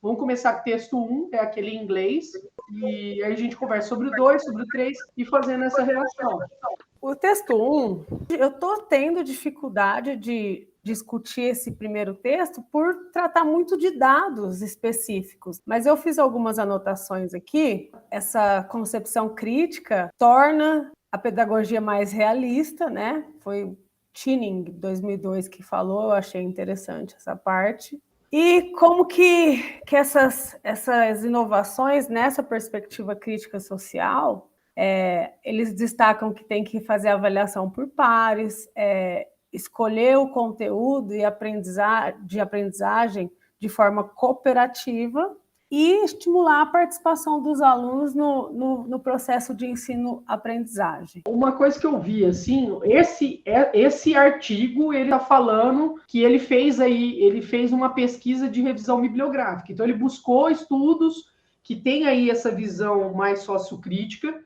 Vamos começar com o texto 1, é aquele em inglês, e aí a gente conversa sobre o 2, sobre o 3 e fazendo essa relação. O texto 1, eu estou tendo dificuldade de discutir esse primeiro texto por tratar muito de dados específicos, mas eu fiz algumas anotações aqui. Essa concepção crítica torna a pedagogia mais realista, né? Foi Turing, 2002, que falou, eu achei interessante essa parte. E como que essas inovações nessa perspectiva crítica social, eles destacam que tem que fazer avaliação por pares, escolher o conteúdo e aprendizagem de forma cooperativa e estimular a participação dos alunos no processo de ensino-aprendizagem. Uma coisa que eu vi, assim, esse artigo, ele está falando que ele fez uma pesquisa de revisão bibliográfica. Então, ele buscou estudos que têm aí essa visão mais sociocrítica,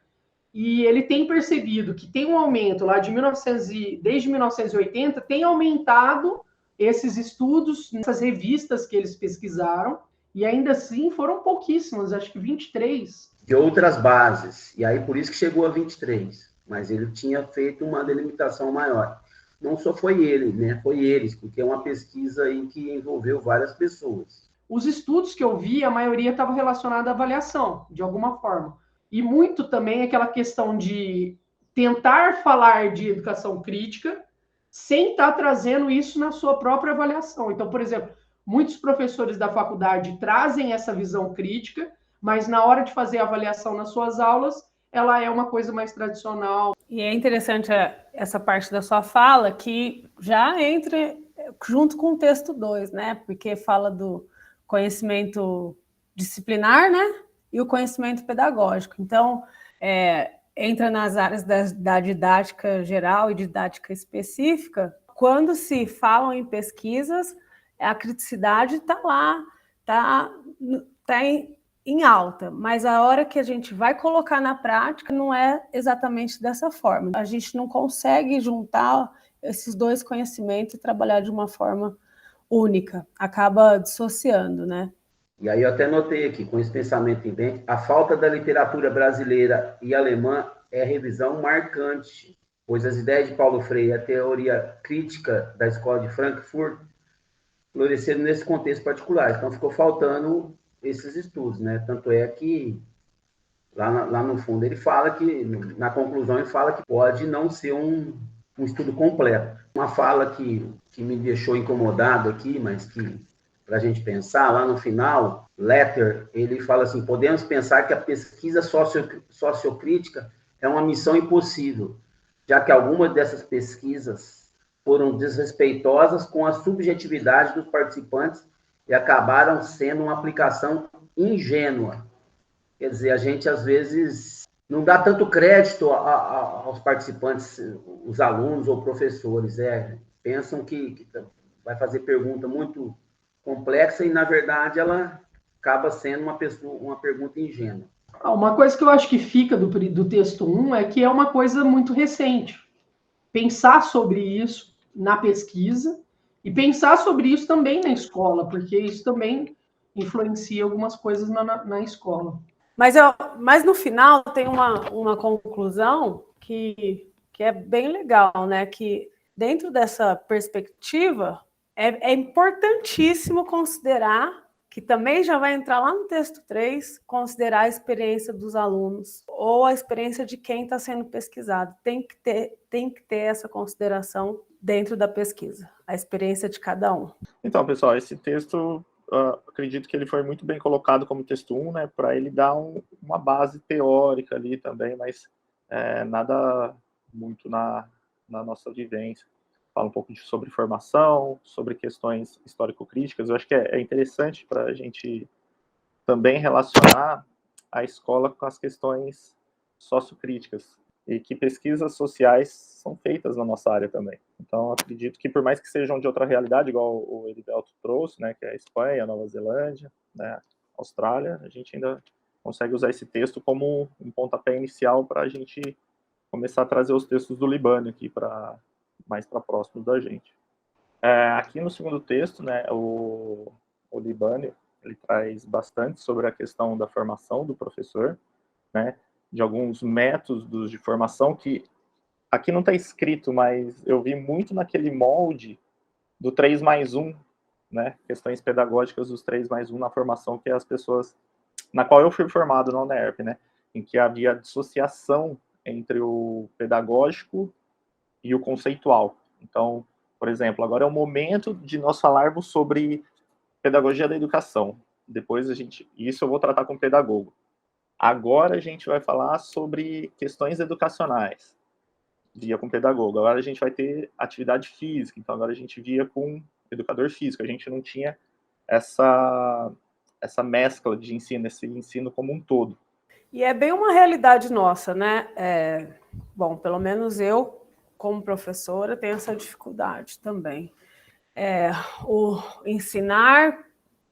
e ele tem percebido que tem um aumento lá desde 1980, tem aumentado esses estudos nessas revistas que eles pesquisaram, e ainda assim foram pouquíssimas, acho que 23. De outras bases, e aí por isso que chegou a 23, mas ele tinha feito uma delimitação maior. Não só foi ele, né? Foi eles, porque é uma pesquisa aí que envolveu várias pessoas. Os estudos que eu vi, a maioria estava relacionada à avaliação, de alguma forma. E muito também aquela questão de tentar falar de educação crítica sem estar trazendo isso na sua própria avaliação. Então, por exemplo, muitos professores da faculdade trazem essa visão crítica, mas na hora de fazer a avaliação nas suas aulas, ela é uma coisa mais tradicional. E é interessante essa parte da sua fala, que já entra junto com o texto 2, né? Porque fala do conhecimento disciplinar, né? E o conhecimento pedagógico. Então, entra nas áreas da didática geral e didática específica. Quando se falam em pesquisas, a criticidade está lá, está em alta, mas a hora que a gente vai colocar na prática não é exatamente dessa forma. A gente não consegue juntar esses dois conhecimentos e trabalhar de uma forma única, acaba dissociando, né? E aí eu até notei aqui, com esse pensamento em mente, a falta da literatura brasileira e alemã é revisão marcante, pois as ideias de Paulo Freire e a teoria crítica da Escola de Frankfurt floresceram nesse contexto particular. Então ficou faltando esses estudos, né? Tanto é que lá no fundo ele fala que, na conclusão ele fala que pode não ser um estudo completo. Uma fala que me deixou incomodado aqui, mas que para a gente pensar, lá no final, Letter, ele fala assim, podemos pensar que a pesquisa sociocrítica é uma missão impossível, já que algumas dessas pesquisas foram desrespeitosas com a subjetividade dos participantes e acabaram sendo uma aplicação ingênua. Quer dizer, a gente, às vezes, não dá tanto crédito aos participantes, os alunos ou professores, pensam que vai fazer pergunta muito complexa e, na verdade, ela acaba sendo uma pergunta ingênua. Uma coisa que eu acho que fica do texto 1 é que é uma coisa muito recente. Pensar sobre isso na pesquisa e pensar sobre isso também na escola, porque isso também influencia algumas coisas na escola. Mas no final tem uma conclusão que é bem legal, né? Que dentro dessa perspectiva é importantíssimo considerar, que também já vai entrar lá no texto 3, considerar a experiência dos alunos ou a experiência de quem está sendo pesquisado. Tem que ter essa consideração dentro da pesquisa, a experiência de cada um. Então, pessoal, esse texto, acredito que ele foi muito bem colocado como texto 1, né, para ele dar uma base teórica ali também, mas nada muito na nossa vivência. Fala um pouco sobre formação, sobre questões histórico-críticas. Eu acho que é interessante para a gente também relacionar a escola com as questões sociocríticas e que pesquisas sociais são feitas na nossa área também. Então, acredito que por mais que sejam de outra realidade, igual o Heriberto trouxe, né, que é a Espanha, a Nova Zelândia, né, a Austrália, a gente ainda consegue usar esse texto como um pontapé inicial para a gente começar a trazer os textos do Libânio aqui mais para próximo da gente. Aqui no segundo texto, né, o Libânio, ele traz bastante sobre a questão da formação do professor, né, de alguns métodos de formação que aqui não está escrito, mas eu vi muito naquele molde do 3+1, né, questões pedagógicas dos 3+1 na formação que as pessoas, na qual eu fui formado na UNERP, né, em que havia dissociação entre o pedagógico e o conceitual. Então, por exemplo, agora é o momento de nós falarmos sobre pedagogia da educação. Depois isso eu vou tratar com pedagogo. Agora a gente vai falar sobre questões educacionais, via com pedagogo. Agora a gente vai ter atividade física, então agora a gente via com educador físico. A gente não tinha essa mescla de ensino, esse ensino como um todo. E é bem uma realidade nossa, né? Bom, pelo menos eu, como professora, tenho essa dificuldade também. O ensinar,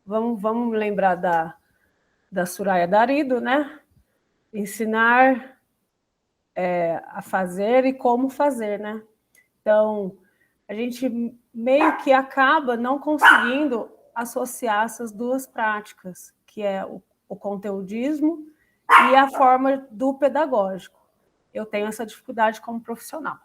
vamos lembrar da Soraya Darido, né? Ensinar a fazer e como fazer, né? Então, a gente meio que acaba não conseguindo associar essas duas práticas, que é o conteudismo e a forma do pedagógico. Eu tenho essa dificuldade como profissional.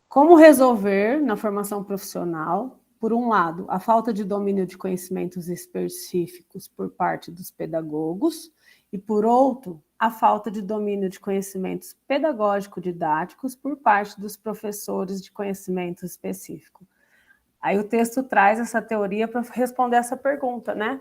Como resolver na formação profissional, por um lado, a falta de domínio de conhecimentos específicos por parte dos pedagogos e, por outro, a falta de domínio de conhecimentos pedagógico-didáticos por parte dos professores de conhecimento específico. Aí o texto traz essa teoria para responder essa pergunta, né?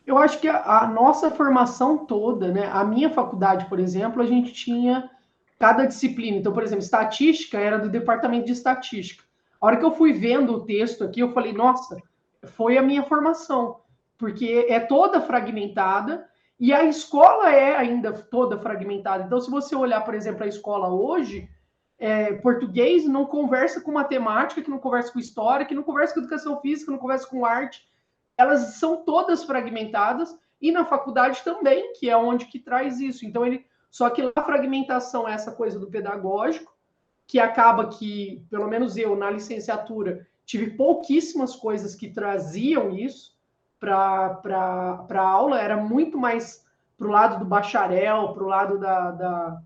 Eu acho que a nossa formação toda, né? A minha faculdade, por exemplo, a gente tinha cada disciplina. Então, por exemplo, estatística era do departamento de estatística. A hora que eu fui vendo o texto aqui, eu falei, nossa, foi a minha formação, porque é toda fragmentada e a escola é ainda toda fragmentada. Então, se você olhar, por exemplo, a escola hoje, português não conversa com matemática, que não conversa com história, que não conversa com educação física, não conversa com arte. Elas são todas fragmentadas e na faculdade também, que é onde que traz isso. Então, só que lá a fragmentação é essa coisa do pedagógico, que acaba que, pelo menos eu, na licenciatura, tive pouquíssimas coisas que traziam isso para a aula, era muito mais para o lado do bacharel, para o lado da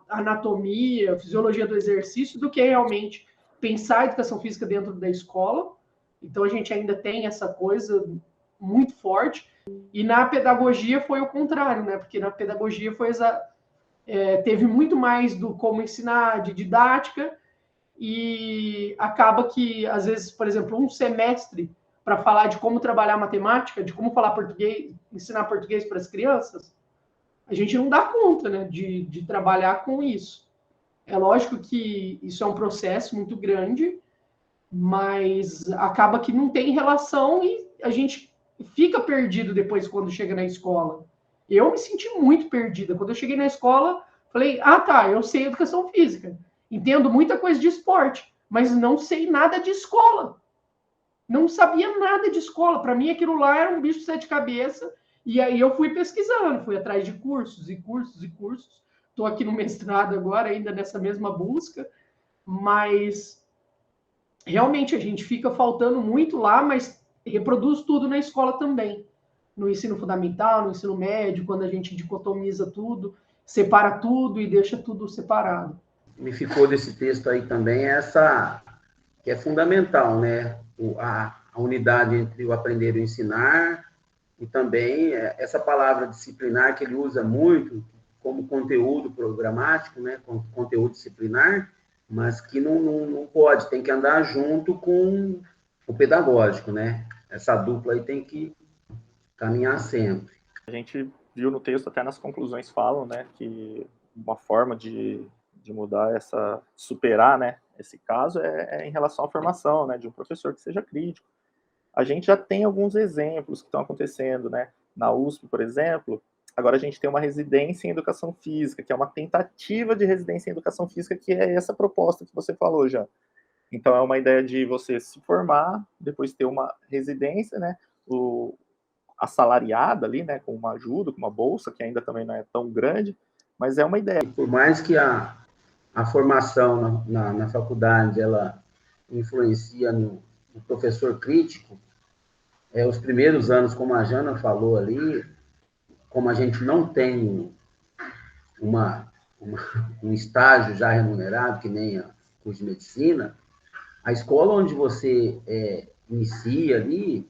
anatomia, fisiologia do exercício, do que realmente pensar a educação física dentro da escola. Então, a gente ainda tem essa coisa muito forte. E na pedagogia foi o contrário, né? Porque na pedagogia teve muito mais do como ensinar, de didática, e acaba que, às vezes, por exemplo, um semestre para falar de como trabalhar matemática, de como falar português, ensinar português para as crianças, a gente não dá conta, né, de trabalhar com isso. É lógico que isso é um processo muito grande, mas acaba que não tem relação e a gente fica perdido depois quando chega na escola. Eu me senti muito perdida. Quando eu cheguei na escola, falei, tá, eu sei educação física, entendo muita coisa de esporte, mas não sei nada de escola. Não sabia nada de escola. Para mim, aquilo lá era um bicho de sete cabeças. E aí eu fui pesquisando, fui atrás de cursos e cursos e cursos. Estou aqui no mestrado agora, ainda nessa mesma busca, mas realmente a gente fica faltando muito lá, mas reproduz tudo na escola também. No ensino fundamental, no ensino médio, quando a gente dicotomiza tudo, separa tudo e deixa tudo separado. Me ficou desse texto aí também essa, que é fundamental, né? A unidade entre o aprender e o ensinar, e também essa palavra disciplinar que ele usa muito como conteúdo programático, né? Conteúdo disciplinar, mas que não pode, tem que andar junto com o pedagógico, né? Essa dupla aí tem que caminhar sempre. A gente viu no texto, até nas conclusões falam, né, que uma forma de mudar superar, né, esse caso é em relação à formação, né, de um professor que seja crítico. A gente já tem alguns exemplos que estão acontecendo, né, na USP, por exemplo. Agora a gente tem uma residência em educação física, que é uma tentativa de residência em educação física, que é essa proposta que você falou já. Então é uma ideia de você se formar, depois ter uma residência, né, assalariada ali, né, com uma ajuda, com uma bolsa, que ainda também não é tão grande, mas é uma ideia. Por mais que a formação na faculdade, ela influencia no professor crítico, os primeiros anos, como a Jana falou ali, como a gente não tem um estágio já remunerado, que nem a curso de medicina, a escola onde você inicia ali,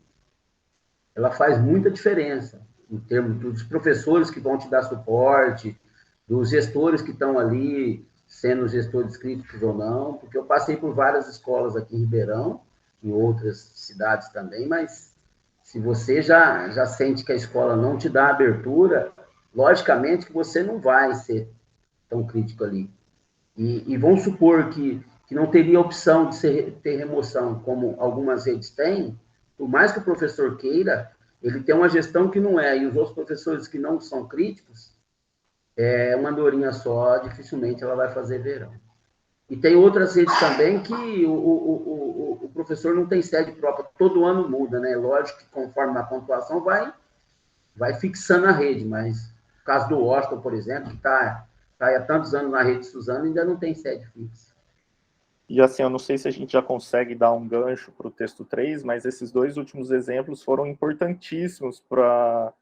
ela faz muita diferença, em termos dos professores que vão te dar suporte, dos gestores que estão ali, sendo gestores críticos ou não, porque eu passei por várias escolas aqui em Ribeirão, em outras cidades também, mas se você já sente que a escola não te dá abertura, logicamente que você não vai ser tão crítico ali. E vamos supor que não teria opção de ter remoção, como algumas redes têm, por mais que o professor queira, ele tem uma gestão que não é, e os outros professores que não são críticos, uma andorinha só, dificilmente ela vai fazer verão. E tem outras redes também que o professor não tem sede própria, todo ano muda, né? Lógico que conforme a pontuação vai fixando a rede, mas no caso do Washington, por exemplo, que está há tantos anos na rede Suzano, ainda não tem sede fixa. E assim, eu não sei se a gente já consegue dar um gancho para o texto 3, mas esses dois últimos exemplos foram importantíssimos para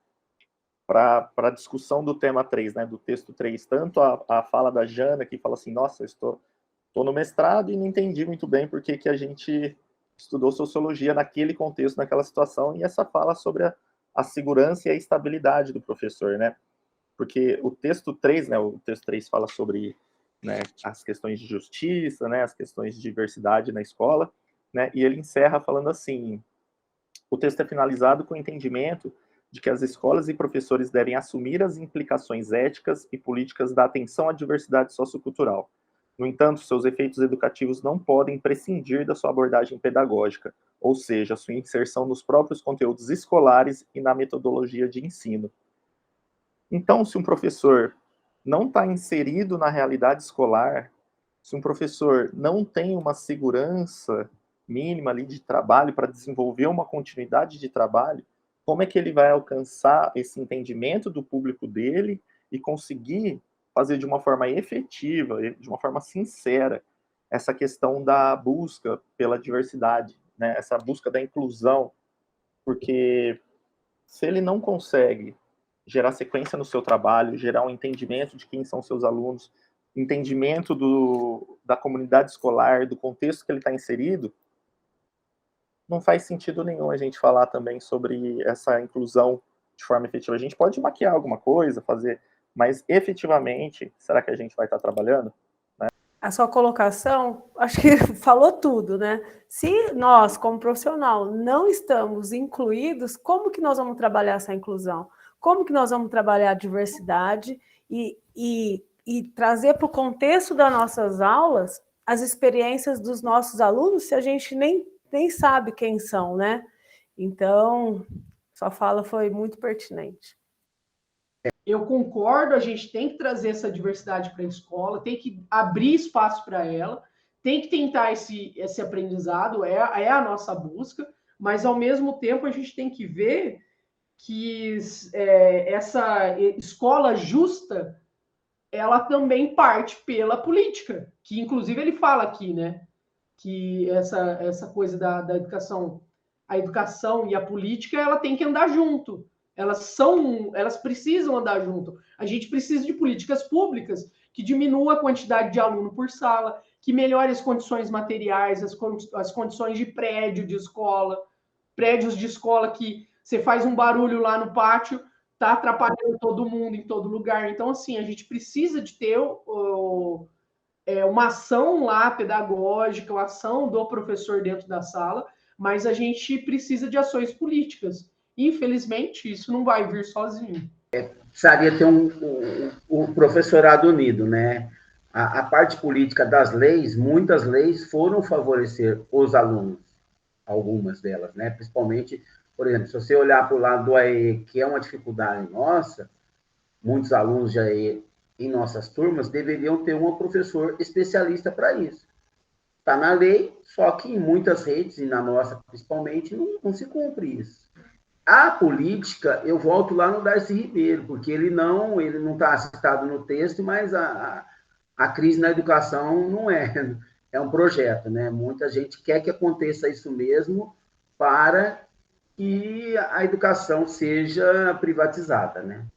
a discussão do tema 3, né, do texto 3. Tanto a fala da Jana, que fala assim, nossa, eu estou no mestrado e não entendi muito bem por que a gente estudou sociologia naquele contexto, naquela situação, e essa fala sobre a segurança e a estabilidade do professor, né? Porque o texto 3, né, o texto 3 fala sobre, né, as questões de justiça, né, as questões de diversidade na escola, né, e ele encerra falando assim, o texto é finalizado com o entendimento de que as escolas e professores devem assumir as implicações éticas e políticas da atenção à diversidade sociocultural. No entanto, seus efeitos educativos não podem prescindir da sua abordagem pedagógica, ou seja, sua inserção nos próprios conteúdos escolares e na metodologia de ensino. Então, se um professor não está inserido na realidade escolar, se um professor não tem uma segurança mínima ali de trabalho para desenvolver uma continuidade de trabalho, como é que ele vai alcançar esse entendimento do público dele e conseguir fazer de uma forma efetiva, de uma forma sincera, essa questão da busca pela diversidade, né? Essa busca da inclusão, porque se ele não consegue gerar sequência no seu trabalho, gerar um entendimento de quem são seus alunos, entendimento da comunidade escolar, do contexto que ele está inserido, não faz sentido nenhum a gente falar também sobre essa inclusão de forma efetiva. A gente pode maquiar alguma coisa, fazer, mas efetivamente, será que a gente vai estar trabalhando? Né? A sua colocação, acho que falou tudo, né? Se nós, como profissional, não estamos incluídos, como que nós vamos trabalhar essa inclusão? Como que nós vamos trabalhar a diversidade e trazer para o contexto das nossas aulas as experiências dos nossos alunos, se a gente nem sabe quem são, né? Então, sua fala foi muito pertinente. Eu concordo, a gente tem que trazer essa diversidade para a escola, tem que abrir espaço para ela, tem que tentar esse aprendizado, é a nossa busca, mas ao mesmo tempo a gente tem que ver que essa escola justa, ela também parte pela política, que inclusive ele fala aqui, né, que essa coisa da educação, a educação e a política, ela tem que andar junto. Elas precisam andar junto. A gente precisa de políticas públicas que diminuam a quantidade de aluno por sala, que melhore as condições materiais, as condições de prédios de escola que você faz um barulho lá no pátio, tá atrapalhando todo mundo em todo lugar. Então, assim, a gente precisa de ter uma ação lá pedagógica, uma ação do professor dentro da sala, mas a gente precisa de ações políticas. Infelizmente, isso não vai vir sozinho. Precisaria ter um professorado unido, né? A parte política das leis, muitas leis foram favorecer os alunos, algumas delas, né? Principalmente, por exemplo, se você olhar para o lado do AE, que é uma dificuldade nossa, muitos alunos de AE em nossas turmas deveriam ter um professor especialista para isso. Está na lei, só que em muitas redes, e na nossa principalmente, não se cumpre isso. A política, eu volto lá no Darcy Ribeiro, porque ele não está citado no texto, mas a crise na educação não é um projeto, né? Muita gente quer que aconteça isso mesmo para que a educação seja privatizada, né?